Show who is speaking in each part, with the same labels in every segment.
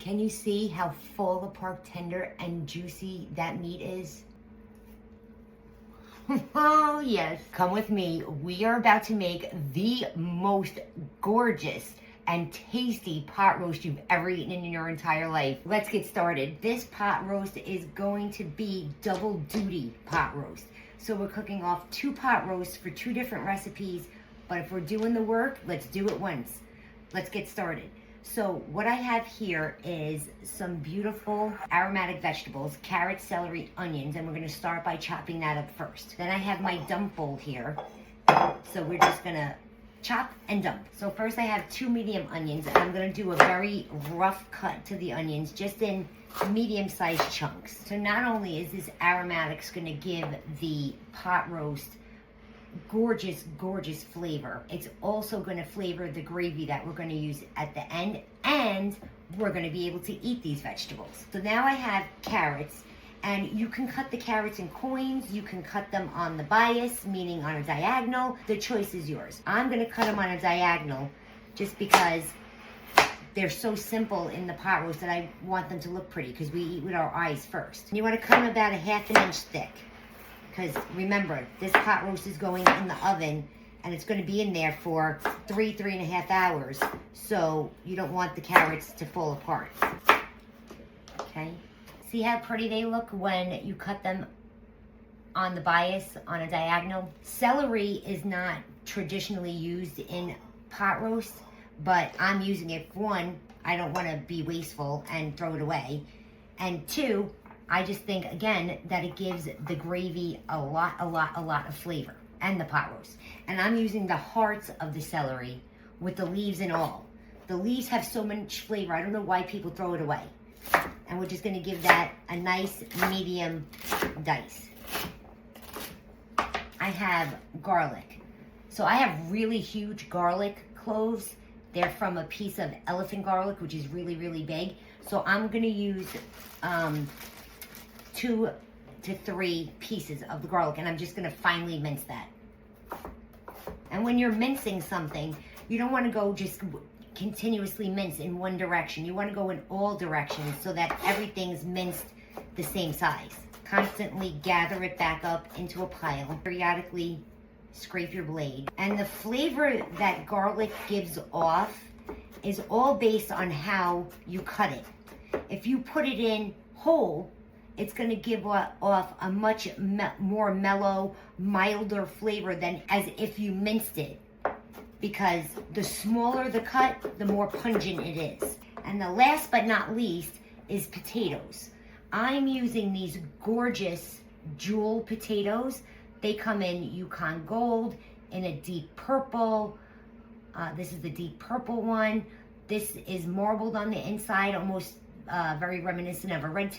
Speaker 1: Can you see how full apart tender and juicy that meat is? Oh yes, come with me. We are about to make the most gorgeous and tasty pot roast you've ever eaten in your entire life. Let's get started. This pot roast is going to be double duty pot roast. So we're cooking off 2 pot roasts for 2 different recipes, but if we're doing the work, let's do it once. Let's get started. So what I have here is some beautiful aromatic vegetables, carrots, celery, onions, and we're gonna start by chopping that up first. Then I have my dump bowl here. So we're just gonna chop and dump. So first I have 2 medium onions, and I'm gonna do a very rough cut to the onions, just in medium-sized chunks. So not only is this aromatics gonna give the pot roast gorgeous flavor, it's also going to flavor the gravy that we're going to use at the end, and we're going to be able to eat these vegetables. So now I have carrots, and you can cut the carrots in coins, you can cut them on the bias, meaning on a diagonal. The choice is yours. I'm going to cut them on a diagonal just because they're so simple in the pot roast that I want them to look pretty, because we eat with our eyes first. And you want to cut them about a ½ inch thick. Because remember, this pot roast is going in the oven, and it's going to be in there for 3.5 hours. So you don't want the carrots to fall apart. Okay. See how pretty they look when you cut them on the bias, on a diagonal? Celery is not traditionally used in pot roast, but I'm using it. 1, I don't want to be wasteful and throw it away. And 2, I just think, again, that it gives the gravy a lot of flavor, and the pot roast. And I'm using the hearts of the celery with the leaves and all. The leaves have so much flavor, I don't know why people throw it away. And we're just gonna give that a nice medium dice. I have garlic. So I have really huge garlic cloves. They're from a piece of elephant garlic, which is really big. So I'm gonna use 2 to 3 pieces of the garlic, and I'm just gonna finely mince that. And when you're mincing something, you don't wanna go just continuously mince in one direction. You wanna go in all directions so that everything's minced the same size. Constantly gather it back up into a pile. Periodically scrape your blade. And the flavor that garlic gives off is all based on how you cut it. If you put it in whole, it's going to give off a much more mellow, milder flavor than as if you minced it. Because the smaller the cut, the more pungent it is. And the last but not least is potatoes. I'm using these gorgeous jewel potatoes. They come in Yukon Gold, in a deep purple. This is the deep purple one. This is marbled on the inside, almost very reminiscent of a red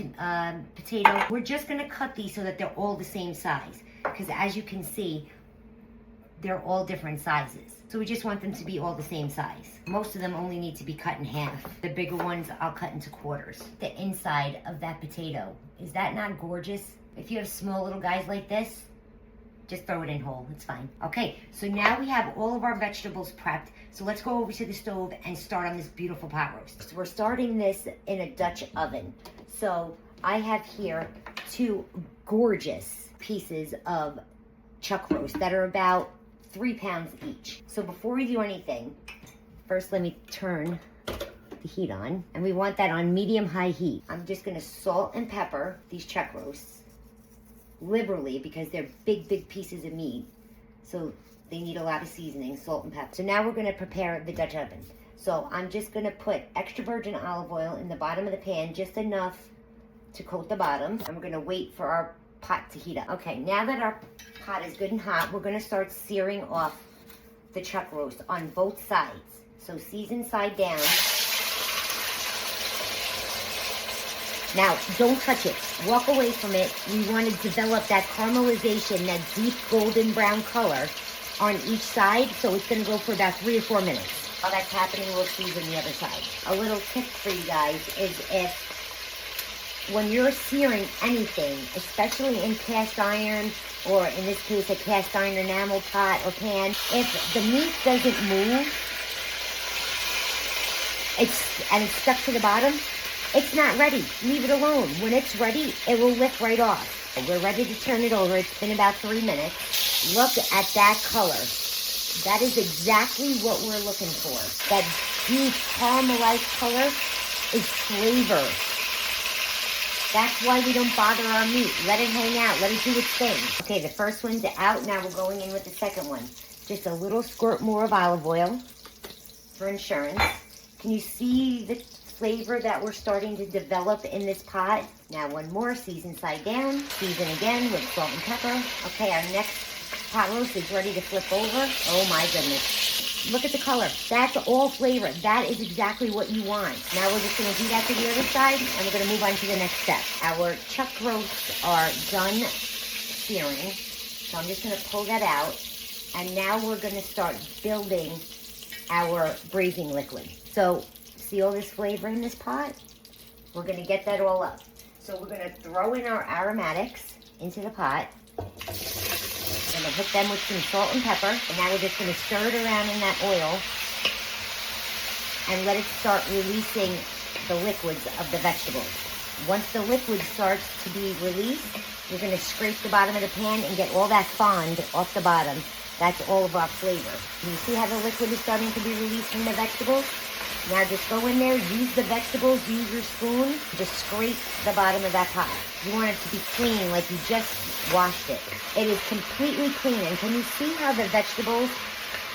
Speaker 1: potato. We're just gonna cut these so that they're all the same size, because as you can see, they're all different sizes. So we just want them to be all the same size. Most of them only need to be cut in half. The bigger ones I'll cut into quarters. The inside of that potato, is that not gorgeous? If you have small little guys like this, just throw it in whole, it's fine. Okay, so now we have all of our vegetables prepped. So let's go over to the stove and start on this beautiful pot roast. So we're starting this in a Dutch oven. So I have here 2 gorgeous pieces of chuck roast that are about 3 pounds each. So before we do anything, first let me turn the heat on. And we want that on medium-high heat. I'm just gonna salt and pepper these chuck roasts liberally, because they're big pieces of meat, so they need a lot of seasoning, salt and pepper. So now we're going to prepare the Dutch oven. So I'm just going to put extra virgin olive oil in the bottom of the pan, just enough to coat the bottom, and we're going to wait for our pot to heat up. Okay, now that our pot is good and hot, we're going to start searing off the chuck roast on both sides. So season side down. Now, don't touch it. Walk away from it. We want to develop that caramelization, that deep golden brown color on each side. So it's going to go for about 3 or 4 minutes. While that's happening, we'll season the other side. A little tip for you guys is when you're searing anything, especially in cast iron, or in this case, a cast iron enamel pot or pan, if the meat doesn't move, and it's stuck to the bottom, It's not ready. Leave it alone. When it's ready, it will lift right off. We're ready to turn it over. It's been about 3 minutes. Look at that color. That is exactly what we're looking for. That deep caramelized color is flavor. That's why we don't bother our meat. Let it hang out. Let it do its thing. Okay, the first one's out. Now we're going in with the second one. Just a little squirt more of olive oil for insurance. Can you see the flavor that we're starting to develop in this pot? Now one more, season side down. Season again with salt and pepper. Okay, our next pot roast is ready to flip over. Oh my goodness. Look at the color. That's all flavor. That is exactly what you want. Now we're just going to do that to the other side, and we're going to move on to the next step. Our chuck roasts are done searing, so I'm just going to pull that out, and now we're going to start building our braising liquid. So see all this flavor in this pot? We're going to get that all up. So we're going to throw in our aromatics into the pot. I'm going to hit them with some salt and pepper. And now we're just going to stir it around in that oil and let it start releasing the liquids of the vegetables. Once the liquid starts to be released, we're going to scrape the bottom of the pan and get all that fond off the bottom. That's all of our flavor. Can you see how the liquid is starting to be released from the vegetables? Now just go in there, use the vegetables, use your spoon, just scrape the bottom of that pot. You want it to be clean, like you just washed it. It is completely clean, and can you see how the vegetables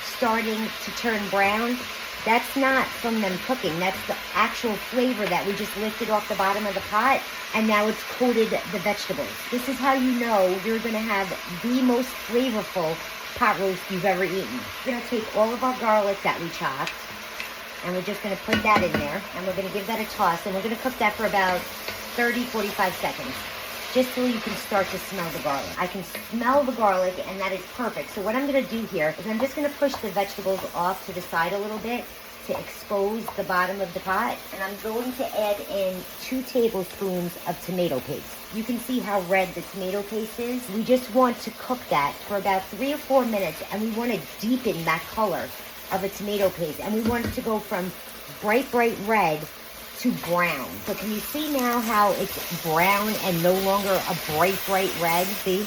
Speaker 1: starting to turn brown? That's not from them cooking, that's the actual flavor that we just lifted off the bottom of the pot, and now it's coated the vegetables. This is how you know you're gonna have the most flavorful pot roast you've ever eaten. We're gonna take all of our garlic that we chopped, and we're just going to put that in there, and we're going to give that a toss, and we're going to cook that for about 30-45 seconds, just so you can start to smell the garlic. I can smell the garlic, and that is perfect. So what I'm going to do here is I'm just going to push the vegetables off to the side a little bit to expose the bottom of the pot, and I'm going to add in 2 tablespoons of tomato paste. You can see how red the tomato paste is. We just want to cook that for about 3 or 4 minutes, and we want to deepen that color of a tomato paste, and we want it to go from bright red to brown. So can you see now how it's brown and no longer a bright red? See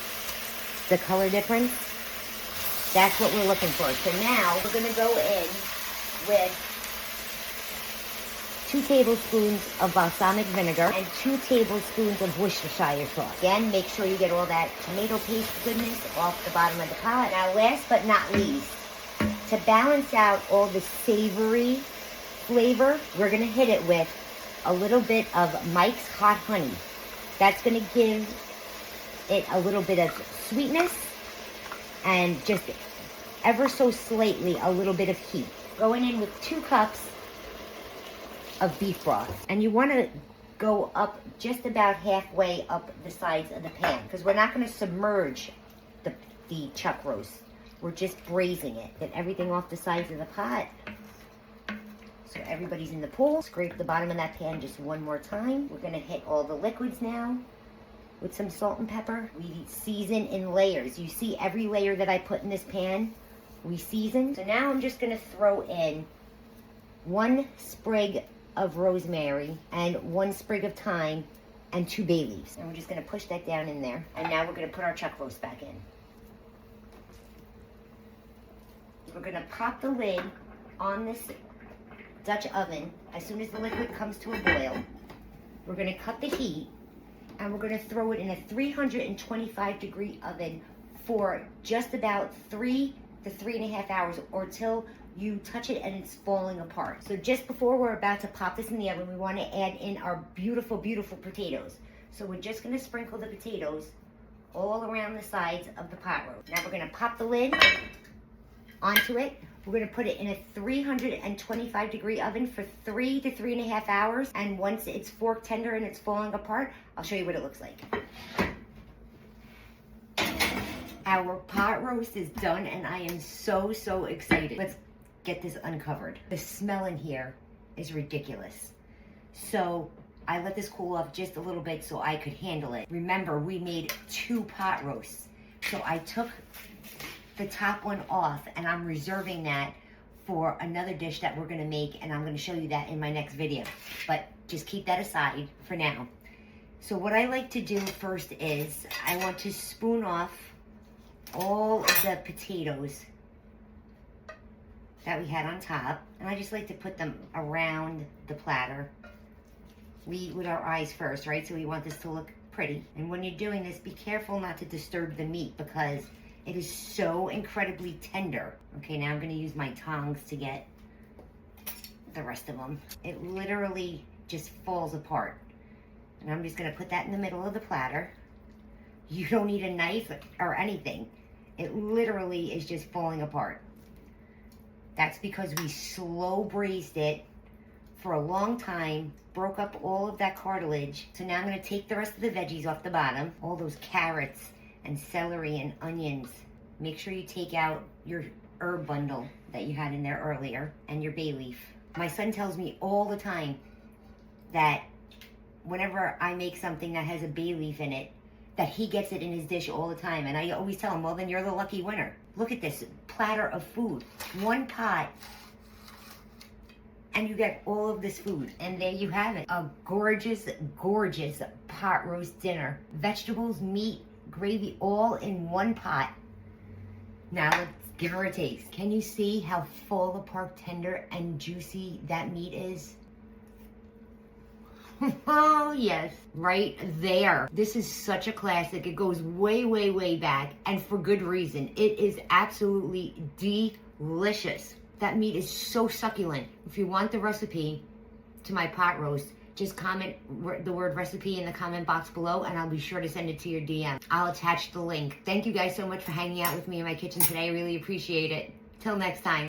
Speaker 1: the color difference? That's what we're looking for. So now we're going to go in with 2 tablespoons of balsamic vinegar and 2 tablespoons of Worcestershire sauce. Again, make sure you get all that tomato paste goodness off the bottom of the pot. Now last but not least, to balance out all the savory flavor, we're going to hit it with a little bit of Mike's hot honey. That's going to give it a little bit of sweetness and just ever so slightly a little bit of heat. Going in with 2 cups of beef broth. And you want to go up just about halfway up the sides of the pan, because we're not going to submerge the chuck roast. We're just braising it. Get everything off the sides of the pot, so everybody's in the pool. Scrape the bottom of that pan just one more time. We're gonna hit all the liquids now with some salt and pepper. We season in layers. You see every layer that I put in this pan, we season. So now I'm just gonna throw in 1 sprig of rosemary and 1 sprig of thyme and 2 bay leaves. And we're just gonna push that down in there. And now we're gonna put our chuck roast back in. We're going to pop the lid on this Dutch oven. As soon as the liquid comes to a boil, we're going to cut the heat, and we're going to throw it in a 325-degree oven for just about 3 to 3.5 hours, or till you touch it and it's falling apart. So just before we're about to pop this in the oven, we want to add in our beautiful potatoes. So we're just going to sprinkle the potatoes all around the sides of the pot roast. Now we're going to pop the lid onto it. We're going to put it in a 325-degree oven for 3 to 3.5 hours. And once it's fork tender and it's falling apart, I'll show you what it looks like. Our pot roast is done, and I am so excited. Let's get this uncovered. The smell in here is ridiculous. So I let this cool off just a little bit so I could handle it. Remember, we made 2 pot roasts. So I took the top one off, and I'm reserving that for another dish that we're gonna make, and I'm gonna show you that in my next video. But just keep that aside for now. So what I like to do first is I want to spoon off all of the potatoes that we had on top. And I just like to put them around the platter. We eat with our eyes first, right? So we want this to look pretty. And when you're doing this, be careful not to disturb the meat because it is so incredibly tender. Okay, now I'm gonna use my tongs to get the rest of them. It literally just falls apart. And I'm just gonna put that in the middle of the platter. You don't need a knife or anything. It literally is just falling apart. That's because we slow braised it for a long time, broke up all of that cartilage. So now I'm gonna take the rest of the veggies off the bottom, all those carrots and celery and onions. Make sure you take out your herb bundle that you had in there earlier and your bay leaf. My son tells me all the time that whenever I make something that has a bay leaf in it, that he gets it in his dish all the time. And I always tell him, well, then you're the lucky winner. Look at this platter of food. One pot, and you get all of this food. And there you have it. A gorgeous, gorgeous pot roast dinner. Vegetables, meat, gravy, all in one pot. Now let's give her a taste. Can you see how full the pork tender and juicy that meat is? Oh yes, right there. This is such a classic. It goes way, way, way back, and for good reason. It is absolutely delicious. That meat is so succulent. If you want the recipe to my pot roast, just comment the word recipe in the comment box below and I'll be sure to send it to your DM. I'll attach the link. Thank you guys so much for hanging out with me in my kitchen today. I really appreciate it. Till next time.